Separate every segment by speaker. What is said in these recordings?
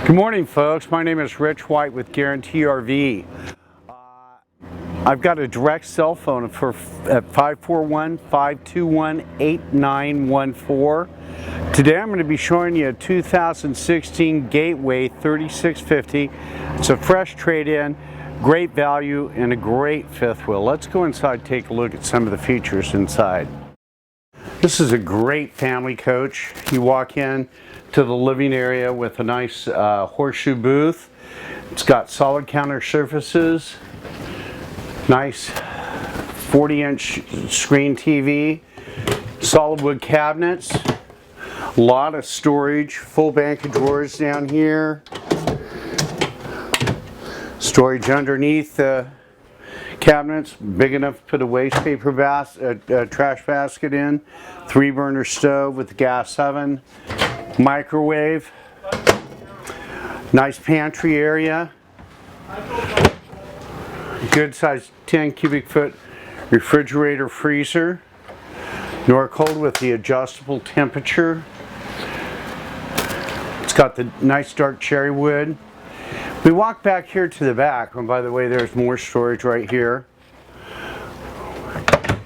Speaker 1: Good morning, folks. My name is Rich White with Guaranty RV. I've got a direct cell phone at 541-521-8914. Today I'm going to be showing you a 2016 Gateway 3650. It's a fresh trade-in, great value, and a great fifth wheel. Let's go inside and take a look at some of the features inside. This is a great family coach. You walk in to the living area with a nice horseshoe booth. It's got solid counter surfaces, nice 40-inch screen TV, solid wood cabinets, a lot of storage, full bank of drawers down here, storage underneath the cabinets, big enough to put a waste paper trash basket in, 3-burner stove with a gas oven, microwave, nice pantry area, good size 10 cubic foot refrigerator freezer, Norcold with the adjustable temperature. It's got the nice dark cherry wood. We walk back here to the back, and by the way, there's more storage right here.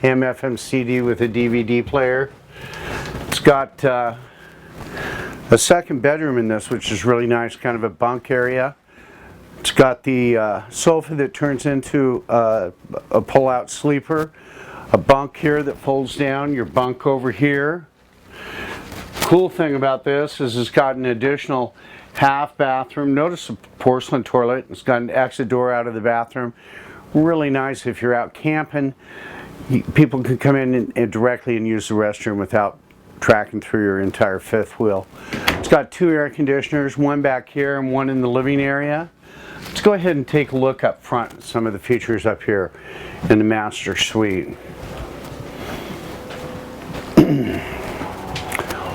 Speaker 1: AM/FM CD with a DVD player. It's got a second bedroom in this, which is really nice, kind of a bunk area. It's got the sofa that turns into a pull-out sleeper, a bunk here that folds down, your bunk over here. Cool thing about this is it's got an additional half bathroom. Notice the porcelain toilet. It's got an exit door out of the bathroom. Really nice if you're out camping. People can come in and directly and use the restroom without tracking through your entire fifth wheel. It's got 2 air conditioners, one back here and one in the living area. Let's go ahead and take a look up front at some of the features up here in the master suite.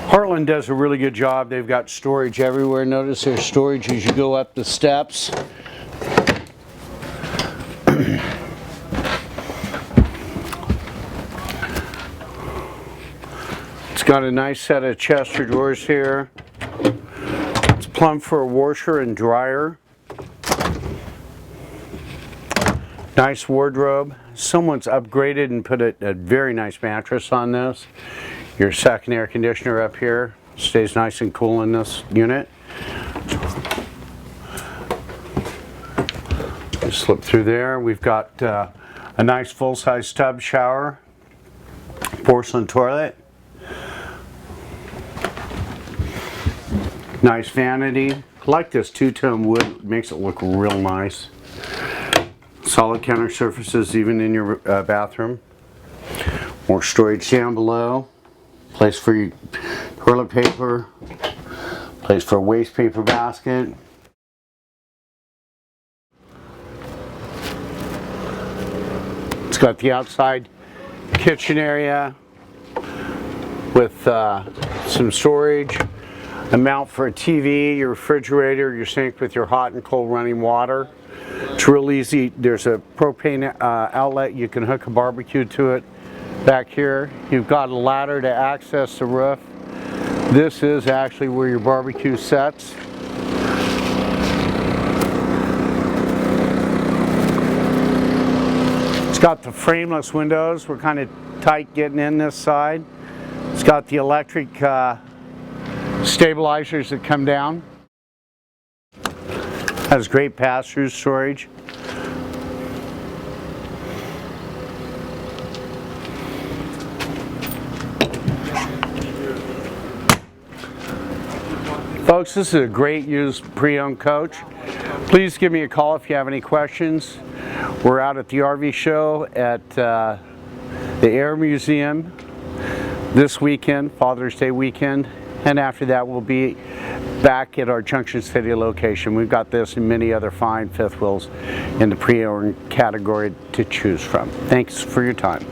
Speaker 1: Heartland does a really good job. They've got storage everywhere. Notice there's storage as you go up the steps. It's got a nice set of Chester drawers here. It's plumbed for a washer and dryer. Nice wardrobe. Someone's upgraded and put a very nice mattress on this. Your second air conditioner up here stays nice and cool in this unit. Just slip through there. We've got a nice full-size tub shower, porcelain toilet, nice vanity. I like this two-tone wood, it makes it look real nice. Solid counter surfaces even in your bathroom. More storage down below. Place for your toilet paper, place for a waste paper basket. It's got the outside kitchen area with some storage, a mount for a TV, your refrigerator, your sink with your hot and cold running water. It's real easy. There's a propane outlet. You can hook a barbecue to it. Back here, you've got a ladder to access the roof. This is actually where your barbecue sets. It's got the frameless windows. We're kind of tight getting in this side. It's got the electric stabilizers that come down. Has great pass-through storage. Folks, this is a great used pre-owned coach. Please give me a call if you have any questions. We're out at the RV show at the Air Museum this weekend, Father's Day weekend, and after that we'll be back at our Junction City location. We've got this and many other fine fifth wheels in the pre-owned category to choose from. Thanks for your time.